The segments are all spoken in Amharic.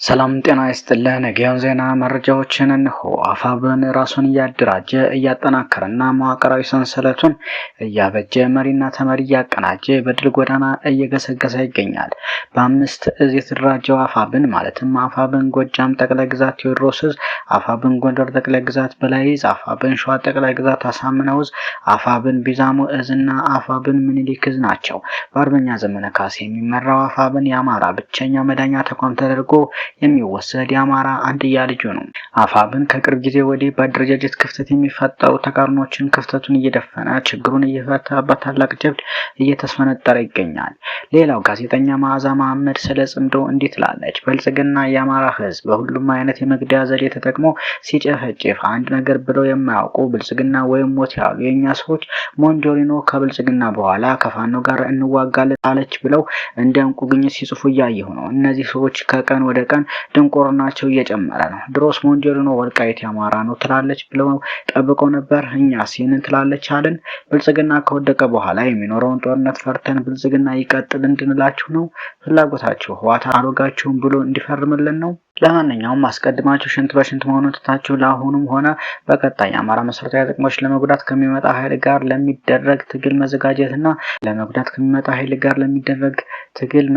ሰላም ጤና ይስጥልን። የጊዮን ዜና መረጃዎችን እንሆ። አፋብን ራሱን እያደራጀ እያጠናከረና መዋቅራዊ ሰንሰለቱን እያበጀ መሪና ተመሪ እያቀናጀ በድል ጎዳና እየገሰገሰ ይገኛል። በአምስት እዝ የተደራጀው አፋብን ማለትም አፋብን ጎጃም ጠቅላይ ግዛት ቴዎድሮስ እዝ፣ አፋብን ጎንደር ጠቅላይ ግዛት በላይ እዝ፣ አፋብን ሸዋ ጠቅላይ ግዛት አሳምነው እዝ፣ አፋብን ቢዛሞ እዝ እና አፋብን ምኒልክ እዝ ናቸው። በአርበኛ ዘመነ ካሴ የሚመራው አፋብን የአማራ ብቸኛ መዳኛ ተቋም ተደርጎ የሚወሰድ የአማራ አንድያ ልጁ ነው። አፋብን ከቅርብ ጊዜ ወዲህ በአደረጃጀት ክፍተት የሚፈጠሩ ተቃርኖችን ክፍተቱን እየደፈነ ችግሩን እየፈታ በታላቅ ጀብድ እየተስፈነጠረ ይገኛል። ሌላው ጋዜጠኛ መዓዛ መሐመድ ስለ ጽምዶ እንዲህ ትላለች። ብልጽግና የአማራ ሕዝብ በሁሉም አይነት የመግደያ ዘዴ ተጠቅሞ ሲጨፈጭፍ አንድ ነገር ብለው የማያውቁ ብልጽግና ወይም ሞት ያሉ የኛ ሰዎች ሞንጆሪኖ ከብልጽግና በኋላ ከፋኖ ጋር እንዋጋለን አለች ብለው እንደ እንቁ ግኝት ሲጽፉ እያየሁ ነው። እነዚህ ሰዎች ከቀን ወደ ቀን ድንቁርናቸው እየጨመረ ነው። ድሮስ ሞንጆሪኖ ወልቃይት የአማራ ነው ትላለች ብለው ጠብቀው ነበር። እኛስ ይህንን ትላለች አልን? ብልጽግና ከወደቀ በኋላ የሚኖረውን ጦርነት ፈርተን ብልጽግና ይቀጥል እንድንላችሁ ነው? ፍላጎታችሁ ህወሓት አልወጋችሁም ብሎ እንዲፈርምልን ነው? ለማንኛውም አስቀድማችሁ ሽንት በሽንት መሆኑን ትታችሁ ለአሁኑም ሆነ በቀጣይ የአማራ መሰረታዊ ጥቅሞች ለመጉዳት ከሚመጣ ኃይል ጋር ለሚደረግ ትግል መዘጋጀትና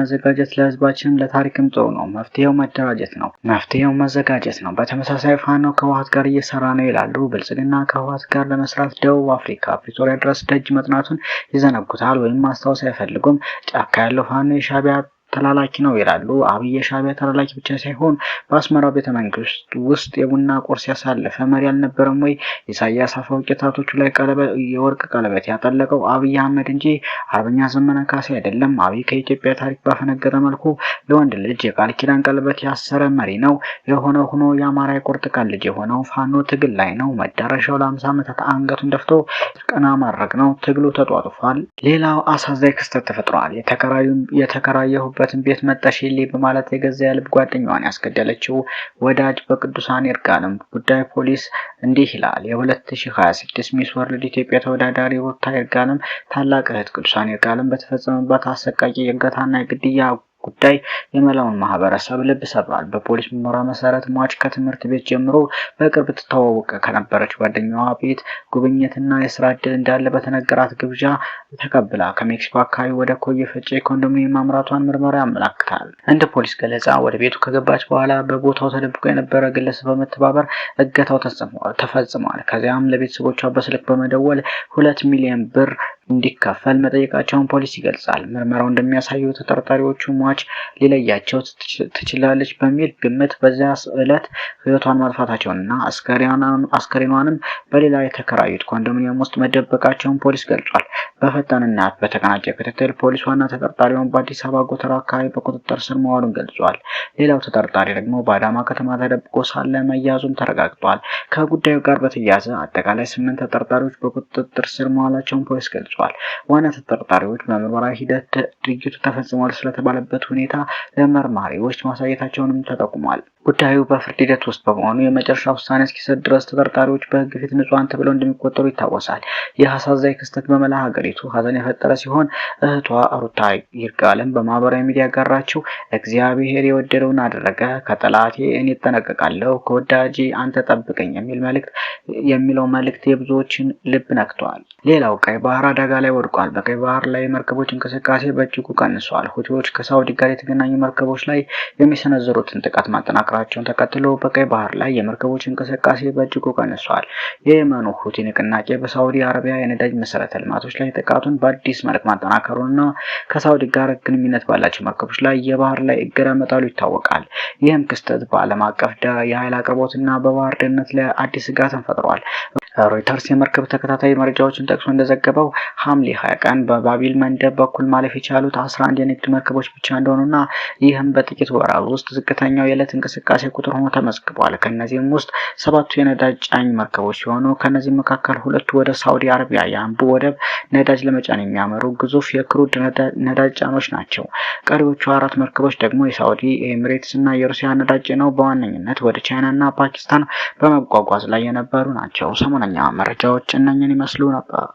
መዘጋጀት ለህዝባችንም ለታሪክም ጥሩ ነው። መፍትሄው መደራጀት ነው። መፍትሄው መዘጋጀት ነው። በተመሳሳይ ፋኖ ከህወሓት ጋር እየሰራ ነው ይላሉ። ብልጽግና ከህወሓት ጋር ለመስራት ደቡብ አፍሪካ ፕሪቶሪያ ድረስ ደጅ መጥናቱን ይዘነጉታል ወይም ማስታወስ አይፈልጉም። ጫካ ያለው ፋኖ የሻዕቢያ ተላላኪ ነው ይላሉ። አብይ የሻዕቢያ ተላላኪ ብቻ ሳይሆን በአስመራው ቤተመንግስት ውስጥ የቡና ቁርስ ያሳለፈ መሪ አልነበረም ወይ? ኢሳያስ አፈወርቂ ጣቶቹ ላይ የወርቅ ቀለበት ያጠለቀው አብይ አህመድ እንጂ አርበኛ ዘመነ ካሴ አይደለም። አብይ ከኢትዮጵያ ታሪክ ባፈነገጠ መልኩ ለወንድ ልጅ የቃል ኪዳን ቀለበት ያሰረ መሪ ነው። የሆነ ሆኖ የአማራ የቁርጥ ቀን ልጅ የሆነው ፋኖ ትግል ላይ ነው። መዳረሻው ለ50 ዓመታት አንገቱን ደፍቶ ቀና ማድረግ ነው። ትግሉ ተጧጡፏል። ሌላው አሳዛኝ ክስተት ተፈጥሯል። የተከራየሁበትን ቤት መጣሽልኝ በማለት የገዛ የልብ ጓደኛዋን ያስገደለችው ወዳጅ በቅዱሳን ይርጋለም ጉዳይ ፖሊስ እንዲህ ይላል። የ2026 ሚስ ወርልድ ኢትዮጵያ ተወዳዳሪ ሩታ ይርጋለም ታላቅ እህት ቅዱሳን ይርጋለም በተፈጸመባት አሰቃቂ የእገታና የግድያ ጉዳይ የመላውን ማህበረሰብ ልብ ሰብሯል። በፖሊስ ምርመራ መሰረት ሟች ከትምህርት ቤት ጀምሮ በቅርብ ትተዋወቅ ከነበረች ጓደኛዋ ቤት ጉብኝትና የስራ ዕድል እንዳለ በተነገራት ግብዣ ተቀብላ ከሜክሲኮ አካባቢ ወደ ኮየ ፈጬ ኮንዶሚኒየም ማምራቷን ምርመራ ያመለክታል። እንደ ፖሊስ ገለጻ ወደ ቤቱ ከገባች በኋላ በቦታው ተደብቆ የነበረ ግለሰብ በመተባበር እገታው ተፈጽሟል። ከዚያም ለቤተሰቦቿ በስልክ በመደወል 2 ሚሊዮን ብር እንዲከፈል መጠየቃቸውን ፖሊስ ይገልጻል። ምርመራው እንደሚያሳየው ተጠርጣሪዎቹ ሟች ሊለያቸው ትችላለች በሚል ግምት በዚያ ዕለት ህይወቷን ማጥፋታቸውንና አስከሬኗንም በሌላ የተከራዩት ኮንዶሚኒየም ውስጥ መደበቃቸውን ፖሊስ ገልጿል። በፈጣንና በተቀናጀ ክትትል ፖሊስ ዋና ተጠርጣሪውን በአዲስ አበባ ጎተራ አካባቢ በቁጥጥር ስር መዋሉን ገልጿል። ሌላው ተጠርጣሪ ደግሞ በአዳማ ከተማ ተደብቆ ሳለ መያዙን ተረጋግጧል። ከጉዳዩ ጋር በተያያዘ አጠቃላይ 8 ተጠርጣሪዎች በቁጥጥር ስር መዋላቸውን ፖሊስ ገልጿል። ዋና ተጠርጣሪዎች በምርመራ ሂደት ድርጊቱ ተፈጽሟል ስለተባለበት ሁኔታ ለመርማሪዎች ማሳየታቸውንም ተጠቁሟል። ጉዳዩ በፍርድ ሂደት ውስጥ በመሆኑ የመጨረሻ ውሳኔ እስኪሰጥ ድረስ ተጠርጣሪዎች በህግ ፊት ንጹሃን ተብለው እንደሚቆጠሩ ይታወሳል። ይህ አሳዛኝ ክስተት በመላ ሀገሪቱ ሀዘን የፈጠረ ሲሆን እህቷ ሩታ ይርጋለም በማህበራዊ ሚዲያ ያጋራችው እግዚአብሔር የወደደውን አደረገ፣ ከጠላቴ እኔ እጠነቀቃለሁ፣ ከወዳጄ አንተ ጠብቀኝ የሚለው መልእክት የብዙዎችን ልብ ነክቷል። ሌላው ቀይ ባህር አደጋ ላይ ወድቋል። በቀይ ባህር ላይ የመርከቦች እንቅስቃሴ በእጅጉ ቀንሷል። ሁቲዎች ከሳውዲ ጋር የተገናኙ መርከቦች ላይ የሚሰነዘሩትን ጥቃት ማጠናከራቸውን ተከትሎ በቀይ ባህር ላይ የመርከቦች እንቅስቃሴ በእጅጉ ቀንሷል። የየመኑ ሁቲ ንቅናቄ በሳውዲ አረቢያ የነዳጅ መሰረተ ልማቶች ላይ ጥቃቱን በአዲስ መልክ ማጠናከሩንና ከሳውዲ ጋር ግንኙነት ባላቸው መርከቦች ላይ የባህር ላይ እገዳ መጣሉ ይታወቃል። ይህም ክስተት በዓለም አቀፍ የኃይል አቅርቦትና በባህር ደህንነት ላይ አዲስ ስጋትን ፈጥሯል። ሮይተርስ የመርከብ ተከታታይ መረጃዎችን ጠቅሶ እንደዘገበው ሐምሌ 20 ቀን በባቢል መንደብ በኩል ማለፍ የቻሉት 11 የንግድ መርከቦች ብቻ እንደሆኑና ይህም በጥቂት ወራት ውስጥ ዝቅተኛው የዕለት እንቅስቃሴ ቁጥር ሆኖ ተመዝግቧል። ከነዚህም ውስጥ 7ቱ የነዳጅ ጫኝ መርከቦች ሲሆኑ ከነዚህ መካከል 2ቱ ወደ ሳውዲ አረቢያ የአምቡ ወደብ ነዳጅ ለመጫን የሚያመሩ ግዙፍ የክሩድ ነዳጅ ጫኖች ናቸው። ቀሪዎቹ 4 መርከቦች ደግሞ የሳውዲ፣ ኤሚሬትስ እና የሩሲያ ነዳጅ ነው በዋነኝነት ወደ ቻይናና ፓኪስታን በመጓጓዝ ላይ የነበሩ ናቸው። ሰሞነኛ መረጃዎች እነኝን ይመስሉ ነበር።